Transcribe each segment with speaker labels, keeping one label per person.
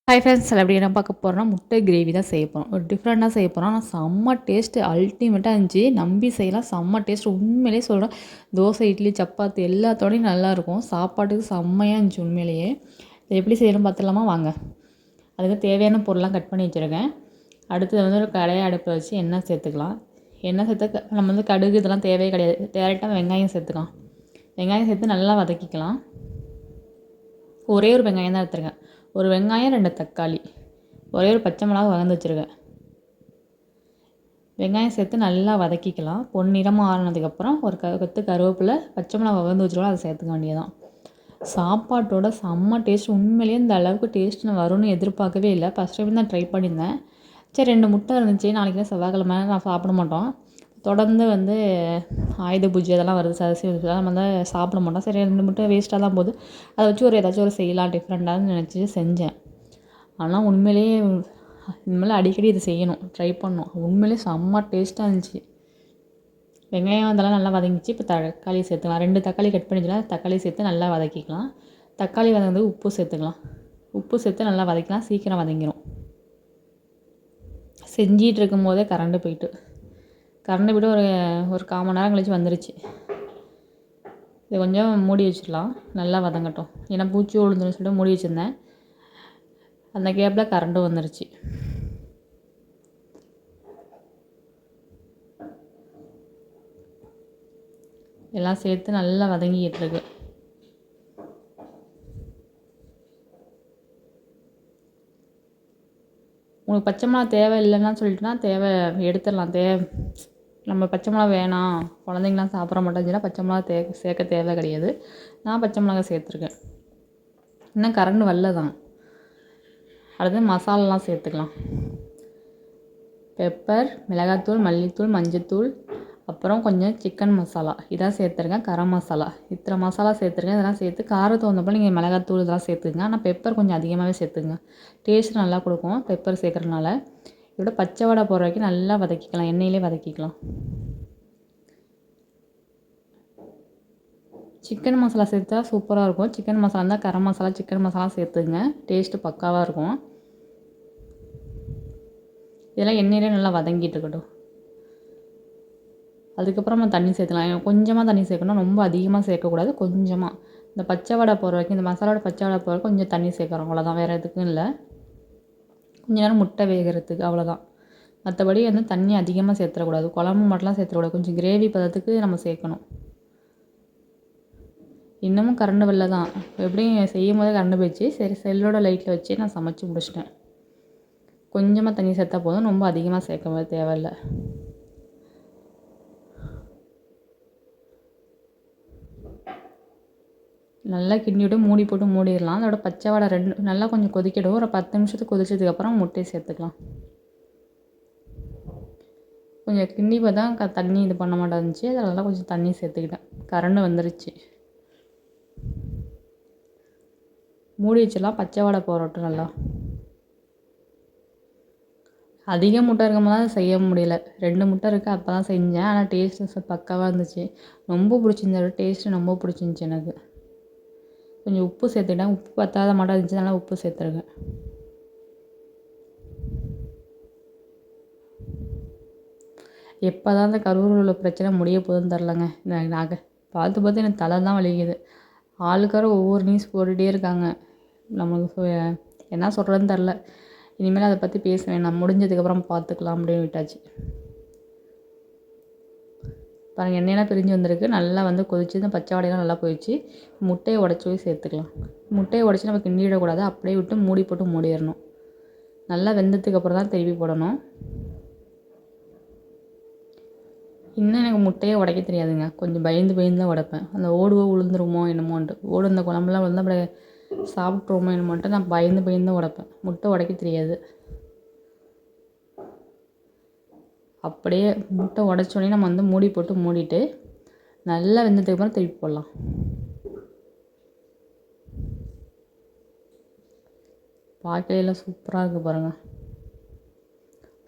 Speaker 1: Hi friends, எப்படி என்ன பார்க்க போகிறோம்னா முட்டை கிரேவி தான் செய்ய போகிறோம். ஒரு டிஃப்ரெண்ட்டாக செய்ய போகிறோம். ஆனால் செம்ம டேஸ்ட்டு அல்டிமேட்டாக இருந்துச்சு. நம்பி செய்யலாம். செம்ம டேஸ்ட் உண்மையிலேயே சொல்கிறேன். தோசை, இட்லி, சப்பாத்தி எல்லாத்தோடையும் நல்லாயிருக்கும். சாப்பாட்டுக்கு செம்மையாக இருந்துச்சு உண்மையிலேயே. இதை எப்படி செய்யணும்னு பார்த்துலாமா வாங்க. அதுக்கு தேவையான பொருள்லாம் கட் பண்ணி வச்சுருக்கேன். அடுத்தது வந்து ஒரு கடையை அடுப்பில் வச்சு எண்ணெய் சேர்த்துக்கலாம். எண்ணெய் சேர்த்து நம்ம வந்து கடுகு இதெல்லாம் தேவையே கிடையாது. டேரெக்டாக வெங்காயம் சேர்த்துக்கலாம். வெங்காயம் சேர்த்து நல்லா வதக்கிக்கலாம். ஒரே ஒரு வெங்காயம் தான் எடுத்துருக்கேன். ஒரு வெங்காயம், 2 தக்காளி, ஒரே ஒரு பச்சை மிளகா வதந்து வச்சுருக்கேன். வெங்காயம் சேர்த்து நல்லா வதக்கிக்கலாம். பொன்னிறமாக ஆறினதுக்கப்புறம் ஒரு கொத்து கருவேப்பிலை, பச்சை மிளகா வதந்து வச்சுருக்கோம், அதை சேர்த்துக்க வேண்டியதான். சாப்பாட்டோட செம்ம டேஸ்ட். உண்மையிலேயே இந்த அளவுக்கு டேஸ்ட் நான் வரும்னு எதிர்பார்க்கவே இல்லை. ஃபஸ்ட் டைம் தான் ட்ரை பண்ணியிருந்தேன். சரி 2 முட்டை இருந்துச்சு. நாளைக்கு தான் செவ்வாய்க்கிழமை, நான் சாப்பிட மாட்டோம். தொடர்ந்து வந்து ஆயுத பூஜை அதெல்லாம் வருது, சரஸ்வதி பூஜை நம்ம வந்து சாப்பிட மாட்டோம். சரி 2 முட்டை வேஸ்ட்டாக தான் போகுது, அதை வச்சு ஏதாச்சும் ஒரு செய்யலாம் டிஃப்ரெண்ட்டாக நினச்சி செஞ்சேன். ஆனால் உண்மையிலேயே இனிமேல் அடிக்கடி இது செய்யணும், ட்ரை பண்ணணும். உண்மையிலேயே செம்ம டேஸ்ட்டாக இருந்துச்சு. வெங்காயம் அதெல்லாம் நல்லா வதங்கிச்சு. இப்போ தக்காளி சேர்த்துக்கலாம். 2 தக்காளி கட் பண்ணிக்கலாம். தக்காளி சேர்த்து நல்லா வதக்கிக்கலாம். தக்காளி வதங்கிறது உப்பு சேர்த்துக்கலாம். உப்பு சேர்த்து நல்லா வதக்கலாம். சீக்கிரம் வதங்கிடும். செஞ்சிகிட்டு இருக்கும் போதே கரண்டு போயிட்டு ஒரு 1/4 மணி நேரம் கழிச்சு வந்துருச்சு. இது கொஞ்சம் மூடி வச்சிடலாம், நல்லா வதங்கட்டும். ஏன்னா பூச்சி விழுந்துன்னு சொல்லிட்டு மூடி வச்சுருந்தேன். அந்த கேப்பில் கரண்டும் வந்துருச்சு. எல்லாம் சேர்த்து நல்லா வதங்கிக்கிட்டு இருக்கு. உங்களுக்கு பச்சை மிளகா தேவை இல்லைன்னா சொல்லிட்டுனா தேவை எடுத்துடலாம். நம்ம பச்சை மிளகா வேணாம், குழந்தைங்களாம் சாப்பிட மாட்டேங்குதுன்னா பச்சை மிளகா சேர்க்க தேவை கிடையாது. நான் பச்சை மிளகா சேர்த்துருக்கேன். இன்னும் கரண்டு வரல தான். அடுத்து மசாலாலாம் சேர்த்துக்கலாம். பெப்பர், மிளகாத்தூள், மல்லித்தூள், மஞ்சத்தூள், அப்புறம் கொஞ்சம் சிக்கன் மசாலா இதான் சேர்த்துருக்கேன். கரம் மசாலா இத்தனை மசாலா சேர்த்துருக்கேன். இதெல்லாம் சேர்த்து காரத்தை வந்தப்போ நீங்கள் மிளகாத்தூள் இதெல்லாம் சேர்த்துங்க. ஆனால் பெப்பர் கொஞ்சம் அதிகமாகவே சேர்த்துங்க. டேஸ்ட் நல்லா கொடுக்கும் பெப்பர் சேர்க்குறதுனால. இதோட பச்சை வடை போடுற வரைக்கும் நல்லா வதக்கிக்கலாம், எண்ணெயிலே வதக்கிக்கலாம். சிக்கன் மசாலா சேர்த்தா சூப்பராக இருக்கும். சிக்கன் மசாலா இருந்தால் கரம் மசாலா, சிக்கன் மசாலா சேர்த்துங்க. டேஸ்ட்டு பக்காவாக இருக்கும். இதெல்லாம் எண்ணெயிலே நல்லா வதங்கிட்டு இருக்கட்டும். அதுக்கப்புறம் நம்ம தண்ணி சேர்த்துக்கலாம். கொஞ்சமாக தண்ணி சேர்க்கணும், ரொம்ப அதிகமாக சேர்க்கக்கூடாது. கொஞ்சமாக இந்த பச்சை வடை போடுற வரைக்கும், இந்த மசாலாவோட பச்சை வடை போடுற வரைக்கும் கொஞ்சம் தண்ணி சேர்க்குறோம், அவ்வளோதான். வேறு எதுக்கும் இல்லை. கொஞ்ச நேரம் முட்டை வேகிறதுக்கு, அவ்வளோதான். மற்றபடி வந்து தண்ணி அதிகமாக சேர்த்துடக்கூடாது. குழம்பு மட்டும்லாம் சேர்த்துக்கூடாது. கொஞ்சம் கிரேவி பதத்துக்கு நம்ம சேர்க்கணும். இன்னமும் கரண்டு வரல தான். எப்படியும் செய்யும் போதே கரண்டு போயிடுச்சு. சரி செல்லோட லைட்டில் வச்சு நான் சமைச்சு முடிச்சிட்டேன். கொஞ்சமாக தண்ணி சேர்த்தா போதும், ரொம்ப அதிகமாக சேர்க்க தேவையில்லை. நல்லா கிண்டிவிட்டு மூடி போட்டு மூடிடலாம். அதோட பச்சை வடை நல்லா கொஞ்சம் கொதிக்கிடும். ஒரு 10 நிமிஷத்துக்கு கொதிச்சதுக்கப்புறம் முட்டையை சேர்த்துக்கலாம். கொஞ்சம் கிண்டி பார்த்தா தண்ணி இது பண்ண மாட்டேருந்துச்சு. அதெல்லாம் கொஞ்சம் தண்ணி சேர்த்துக்கிட்டேன். கரண்டு வந்துருச்சு. மூடி வச்சிடலாம். பச்சை வடை போடட்டும் நல்லா. அதிக முட்டை இருக்கும்போது தான் செய்ய முடியல. 2 முட்டை இருக்குது, அப்போ தான் செஞ்சேன். ஆனால் டேஸ்ட்டு பக்காவாக இருந்துச்சு. ரொம்ப பிடிச்சிருந்தது. டேஸ்ட்டு ரொம்ப பிடிச்சிருந்துச்சி எனக்கு. கொஞ்சம் உப்பு சேர்த்துக்கிட்டேன். உப்பு பத்தாத மாட்டோம் இருந்துச்சு, அதனால் உப்பு சேர்த்துருக்கேன். எப்போ தான் அந்த கரூரில் உள்ள பிரச்சனை முடிய போகுதுன்னு தெரிலங்க. நாங்கள் பார்த்து எனக்கு தலை தான் வலிக்குது. ஆளுக்காரும் ஒவ்வொரு நியூஸ் போட்டுகிட்டே இருக்காங்க. நமக்கு என்ன சொல்கிறதுன்னு தெரில. இனிமேல் அதை பற்றி பேச வேணாம், முடிஞ்சதுக்கப்புறம் பார்த்துக்கலாம் அப்படின்னு விட்டாச்சு. பாருங்கள் எண்ணெயெல்லாம் பிரிஞ்சு வந்திருக்கு. நல்லா வந்து கொதிச்சு இந்த பச்சை வடையெல்லாம் நல்லா போயிடுச்சு. முட்டையை உடச்சி போய் சேர்த்துக்கலாம். முட்டையை உடச்சி நம்ம கிண்டிடக்கூடாது, அப்படியே விட்டு மூடி போட்டு மூடிடணும். நல்லா வெந்ததுக்கப்புறம் தான் திருப்பி போடணும். இன்னும் எனக்கு முட்டையே உடைக்க தெரியாதுங்க. கொஞ்சம் பயந்து தான் உடைப்பேன். அந்த ஓடுவோ விழுந்துருமோ என்னமோன்ட்டு. ஓடு இந்த குழம்புலாம் விழுந்து அப்படியே சாப்பிட்ருவோமோ என்னமோன்ட்டு நான் பயந்து தான் உடைப்பேன். முட்டை உடைக்க தெரியாது. அப்படியே முட்டை உடச்சோடனே நம்ம வந்து மூடி போட்டு மூடிட்டு நல்லா வெந்ததுக்கப்புறம் திருப்பி போடலாம். பார்க்கையில சூப்பராக இருக்குது பாருங்கள்.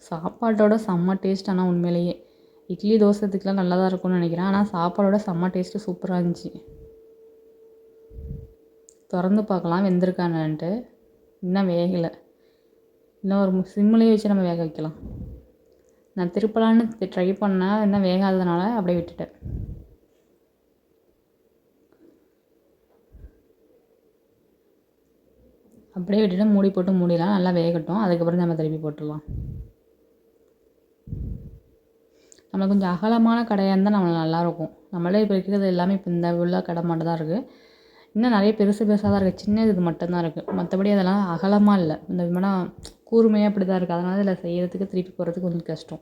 Speaker 1: சாப்பாட்டோட செம்ம டேஸ்ட். ஆனால் உண்மையிலேயே இட்லி தோசைத்துக்கெலாம் நல்லா தான் இருக்கும்னு நினைக்கிறேன். ஆனால் சாப்பாடோட செம்ம டேஸ்ட்டு சூப்பராக இருந்துச்சு. திறந்து பார்க்கலாம் வெந்திருக்கானுன்ட்டு. இன்னும் வேகலை. இன்னும் ஒரு சிம்மிலேயே வச்சு நம்ம வேக வைக்கலாம். நான் திருப்பலான்னு ட்ரை பண்ணேன், இன்னும் வேகாததுனால அப்படியே விட்டுட்டேன். அப்படியே விட்டுட்டு மூடி போட்டு மூடிடலாம், நல்லா வேகட்டும். அதுக்கப்புறம் நம்ம திருப்பி போட்டுடலாம். நம்மளுக்கு கொஞ்சம் அகலமான கடையாக இருந்தால் நம்மளுக்கு நல்லாயிருக்கும். நம்மளே இப்போ இருக்கிறது எல்லாமே இப்போ இந்த உள்ள கடை மட்டும் தான் இருக்குது. இன்னும் நிறைய பெருசு பெருசாக தான் இருக்குது, சின்ன இது மட்டும்தான் இருக்குது. மற்றபடி அதெல்லாம் அகலமாக இல்லை. இந்த விமானம் கூர்மையாக அப்படி தான் இருக்குது. அதனால் இதில் செய்கிறதுக்கு திருப்பி போடுறதுக்கு கொஞ்சம் கஷ்டம்.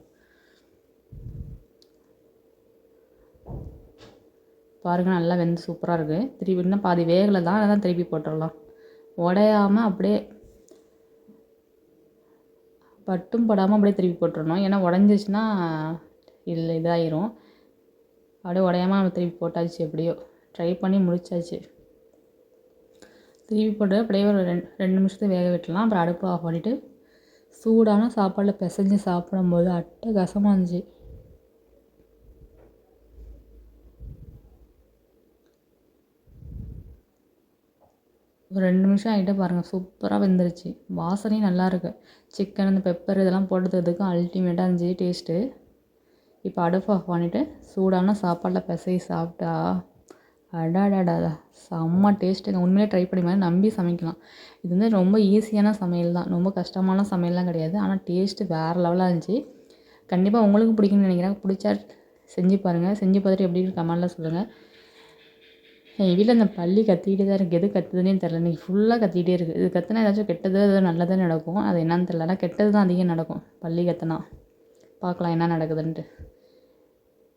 Speaker 1: பாருங்கள், நல்லா வெந்து சூப்பராக இருக்குது. திருப்பி இன்னும் பாதி வேகலை தான், அதை தான் திருப்பி போட்டுடலாம். உடையாமல் அப்படியே பட்டும் படாமல் அப்படியே திருப்பி போட்டுடணும். ஏன்னா உடஞ்சிச்சின்னா இல்லை இதாயிரும். அப்படியே உடையாமல் நம்ம திருப்பி போட்டாச்சு. எப்படியோ ட்ரை பண்ணி முடிச்சாச்சு. திருப்பி போட்டு அப்படியே ஒரு 2 நிமிஷத்துக்கு வேக விட்டுலாம். அப்புறம் அடுப்பு ஆஃப் பண்ணிவிட்டு சூடான சாப்பாடில் பிசைஞ்சு சாப்பிடும்போது அட்டகாசமாக இருந்துச்சு. ஒரு 2 நிமிஷம் ஆகிட்டே பாருங்கள், சூப்பராக வெந்துருச்சு. வாசனையும் நல்லாயிருக்கு. சிக்கன் இந்த பெப்பர் இதெல்லாம் போட்டதுக்கும் அல்டிமேட்டாக இருந்துச்சு டேஸ்ட்டு. இப்போ அடுப்பு ஆஃப் பண்ணிவிட்டு சூடான சாப்பாடில் பிசைஞ்சு சாப்பிட்டா அடாடாடா செம்ம டேஸ்ட்டுங்க. உண்மையிலே ட்ரை பண்ணி மாதிரி நம்பி சமைக்கலாம். இது வந்து ரொம்ப ஈஸியான சமையல் தான், ரொம்ப கஷ்டமான சமையல்லாம் கிடையாது. ஆனால் டேஸ்ட்டு வேறு லெவலாக இருந்துச்சு. கண்டிப்பாக உங்களுக்கு பிடிக்கும்னு நினைக்கிறேன். பிடிச்சா செஞ்சு பாருங்கள். செஞ்சு பார்த்துட்டு எப்படி கமெண்ட்டில் சொல்லுங்கள். எங்கள் வீட்டில் இந்த பல்லி கத்திக்கிட்டே தான் இருக்குது. எது கத்துதுன்னே தெரில. இன்றைக்கி ஃபுல்லாக கத்திக்கிட்டே இருக்குது. இது கத்தினா ஏதாச்சும் கெட்டது ஏதாவது நல்லதாக நடக்கும். அது என்னன்னு தெரில. ஆனால் கெட்டது தான் அதிகம் நடக்கும் பல்லி கத்தினா. பார்க்கலாம் என்ன நடக்குதுன்ட்டு.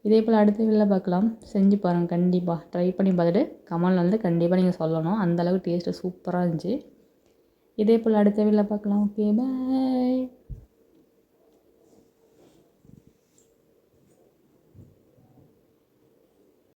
Speaker 1: இதே போல் அடுத்த வீடியோவில் பார்க்கலாம். செஞ்சு பாருங்கள், கண்டிப்பாக ட்ரை பண்ணி பார்த்துட்டு கமெண்டில் வந்து கண்டிப்பாக நீங்கள் சொல்லணும். அந்தளவுக்கு டேஸ்ட்டு சூப்பராக இருந்துச்சு. இதே போல் அடுத்த வீடியோவில் பார்க்கலாம். ஓகே, பாய்.